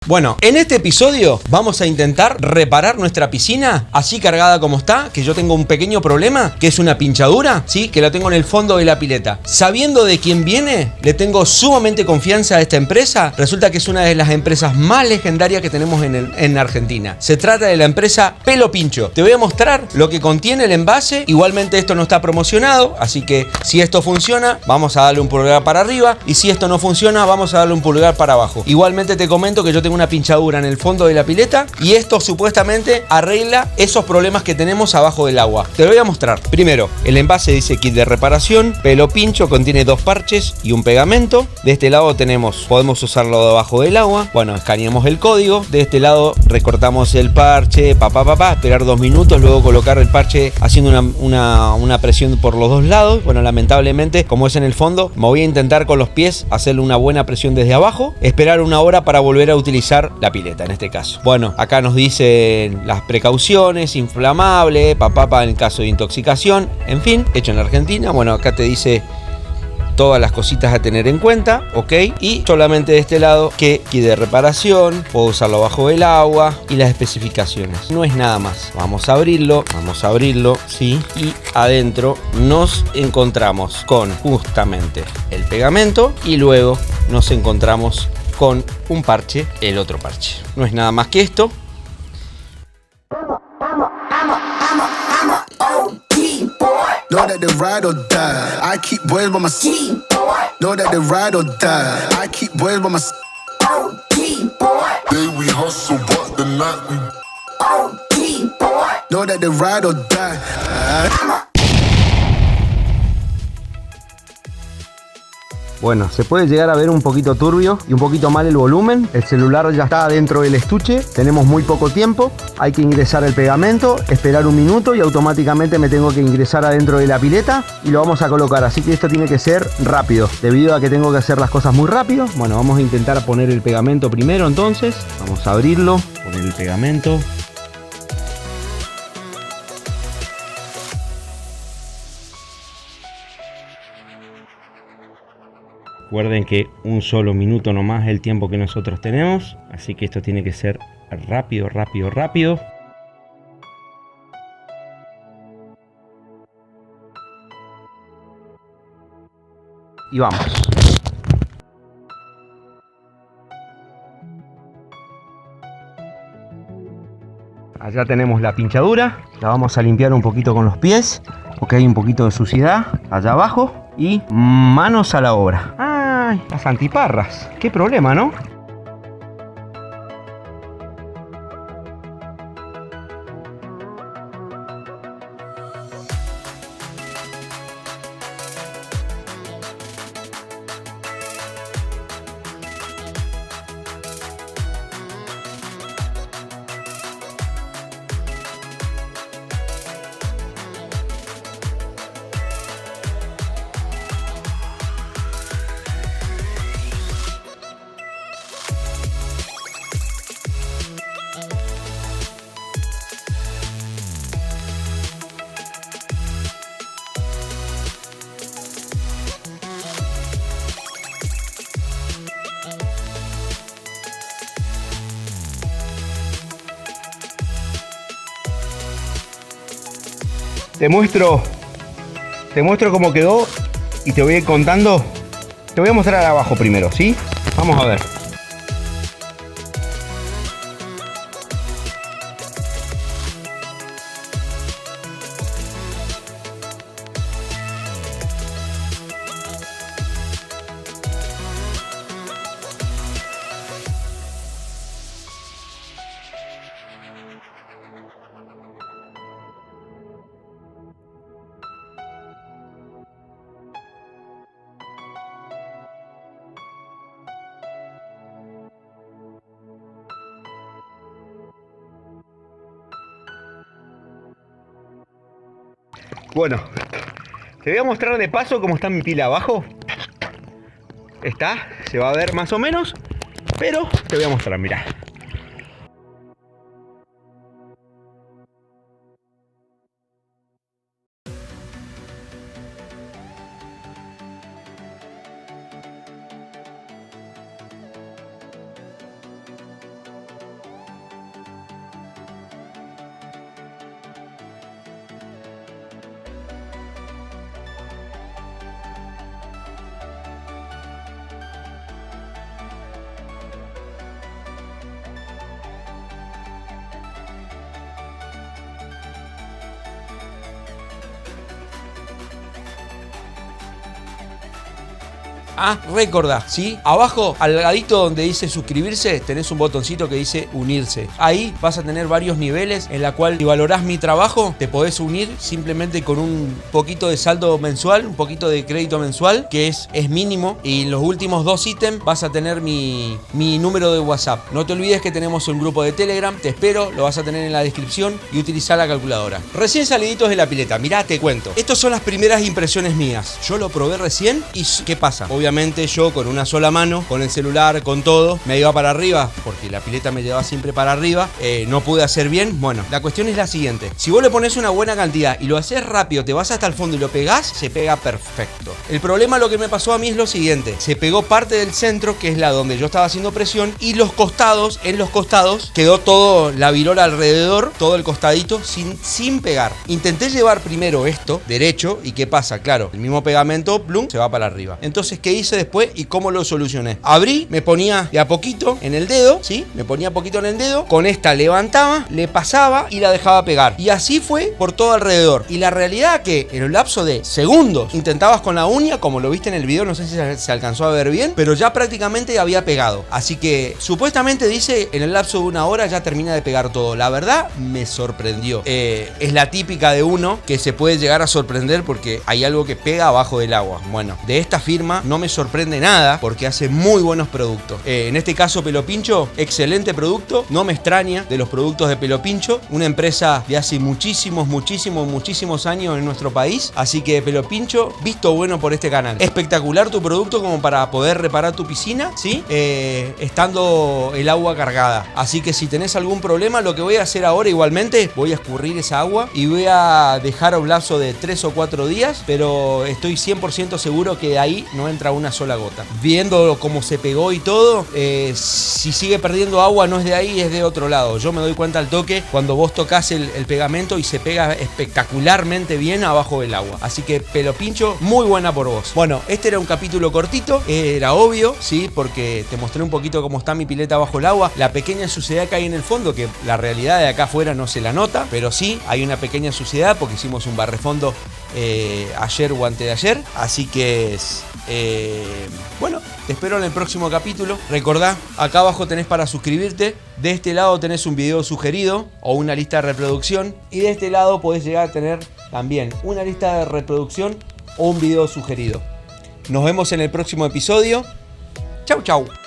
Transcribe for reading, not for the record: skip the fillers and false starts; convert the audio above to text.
Bueno, en este episodio vamos a intentar reparar nuestra piscina así cargada como está, que yo tengo un pequeño problema, que es una pinchadura, ¿sí? Que la tengo en el fondo de la pileta. Sabiendo de quién viene, le tengo sumamente confianza a esta empresa. Resulta que es una de las empresas más legendarias que tenemos en Argentina. Se trata de la empresa Pelo Pincho. Te voy a mostrar lo que contiene el envase. Igualmente esto no está promocionado, así que si esto funciona, vamos a darle un pulgar para arriba, y si esto no funciona, vamos a darle un pulgar para abajo. Igualmente te comento que yo tengo una pinchadura en el fondo de la pileta y esto supuestamente arregla esos problemas que tenemos abajo del agua. Te lo voy a mostrar. Primero, el envase dice kit de reparación, Pelo Pincho, contiene 2 parches y un pegamento. De este lado podemos usarlo debajo del agua. Bueno, escaneamos el código. De este lado recortamos el parche, esperar 2 minutos, luego colocar el parche haciendo una presión por los dos lados. Bueno, lamentablemente, como es en el fondo, me voy a intentar con los pies hacerle una buena presión desde abajo, esperar 1 hora para volver a utilizar la pileta en este caso. Bueno, acá nos dicen las precauciones: inflamable, en caso de intoxicación, en fin, hecho en la Argentina. Bueno, acá te dice todas las cositas a tener en cuenta, ok, y solamente de este lado que kit de reparación, puedo usarlo bajo el agua y las especificaciones. No es nada más. Vamos a abrirlo, sí, y adentro nos encontramos con justamente el pegamento y luego nos encontramos con un parche, el otro parche. No es nada más que esto. Know that they ride or die. I keep boys by my side. Know that they ride or die. I keep boys by my side. Day we hustle, but the night we Know that they ride or die. Bueno, se puede llegar a ver un poquito turbio y un poquito mal el volumen. El celular ya está dentro del estuche, tenemos muy poco tiempo. Hay que ingresar el pegamento, esperar 1 minuto y automáticamente me tengo que ingresar adentro de la pileta y lo vamos a colocar. Así que esto tiene que ser rápido, debido a que tengo que hacer las cosas muy rápido. Bueno, vamos a intentar poner el pegamento primero entonces. Vamos a abrirlo, poner el pegamento. Recuerden que 1 solo minuto nomás es el tiempo que nosotros tenemos, así que esto tiene que ser rápido. Y vamos. Allá tenemos la pinchadura, la vamos a limpiar un poquito con los pies, porque hay un poquito de suciedad allá abajo. Y manos a la obra. ¡Ay! Las antiparras. ¡Qué problema!, ¿no? Te muestro cómo quedó y te voy a ir contando. Te voy a mostrar abajo primero, ¿sí? Vamos a ver. Bueno, te voy a mostrar de paso cómo está mi pila abajo. Se va a ver más o menos, pero te voy a mostrar, mirá. Recordá, ¿sí? Abajo, al ladito donde dice suscribirse, tenés un botoncito que dice unirse. Ahí vas a tener varios niveles en la cual si valorás mi trabajo, te podés unir simplemente con un poquito de saldo mensual, un poquito de crédito mensual, que es mínimo. Y en los últimos 2 ítems vas a tener mi número de WhatsApp. No te olvides que tenemos un grupo de Telegram, te espero, lo vas a tener en la descripción y utilizar la calculadora. Recién saliditos de la pileta, mirá, te cuento. Estas son las primeras impresiones mías. Yo lo probé recién y ¿qué pasa? Obviamente yo con una sola mano, con el celular, con todo, me iba para arriba, porque la pileta me llevaba siempre para arriba, no pude hacer bien. Bueno, la cuestión es la siguiente. Si vos le pones una buena cantidad y lo haces rápido, te vas hasta el fondo y lo pegás, se pega perfecto. El problema, lo que me pasó a mí es lo siguiente. Se pegó parte del centro, que es la donde yo estaba haciendo presión, y los costados, en los costados, quedó todo la virola alrededor, todo el costadito, sin pegar. Intenté llevar primero esto, derecho, y ¿qué pasa? Claro, el mismo pegamento, plum, se va para arriba. Entonces, ¿qué hice después y cómo lo solucioné? Abrí, me ponía de a poquito en el dedo, ¿sí? Me ponía poquito en el dedo, con esta levantaba, le pasaba y la dejaba pegar. Y así fue por todo alrededor. Y la realidad que en el lapso de segundos intentabas con la uña, como lo viste en el video, no sé si se alcanzó a ver bien, pero ya prácticamente había pegado. Así que supuestamente dice en el lapso de 1 hora ya termina de pegar todo. La verdad me sorprendió. Es la típica de uno que se puede llegar a sorprender porque hay algo que pega abajo del agua. Bueno, de esta firma no me sorprende nada porque hace muy buenos productos. En este caso Pelo Pincho, excelente producto. No me extraña de los productos de Pelo Pincho, una empresa de hace muchísimos años en nuestro país. Así que Pelo Pincho, visto bueno por este canal. Espectacular tu producto como para poder reparar tu piscina, ¿sí? Estando el agua cargada. Así que si tenés algún problema, lo que voy a hacer ahora igualmente, voy a escurrir esa agua y voy a dejar un lapso de 3 o 4 días, pero estoy 100% seguro que de ahí no entra una sola gota. Viendo cómo se pegó y todo, si sigue perdiendo agua no es de ahí, es de otro lado. Yo me doy cuenta al toque cuando vos tocas el pegamento y se pega espectacularmente bien abajo del agua. Así que Pelo Pincho, muy buena por vos. Bueno, este era un capítulo cortito, era obvio, ¿sí? Porque te mostré un poquito cómo está mi pileta bajo el agua, la pequeña suciedad que hay en el fondo, que la realidad de acá afuera no se la nota, pero sí hay una pequeña suciedad porque hicimos un barrefondo ayer o antes de ayer. Así que bueno, te espero en el próximo capítulo. Recordá, acá abajo tenés para suscribirte. De este lado tenés un video sugerido o una lista de reproducción. Y de este lado podés llegar a tener también una lista de reproducción o un video sugerido. Nos vemos en el próximo episodio. Chau, chau.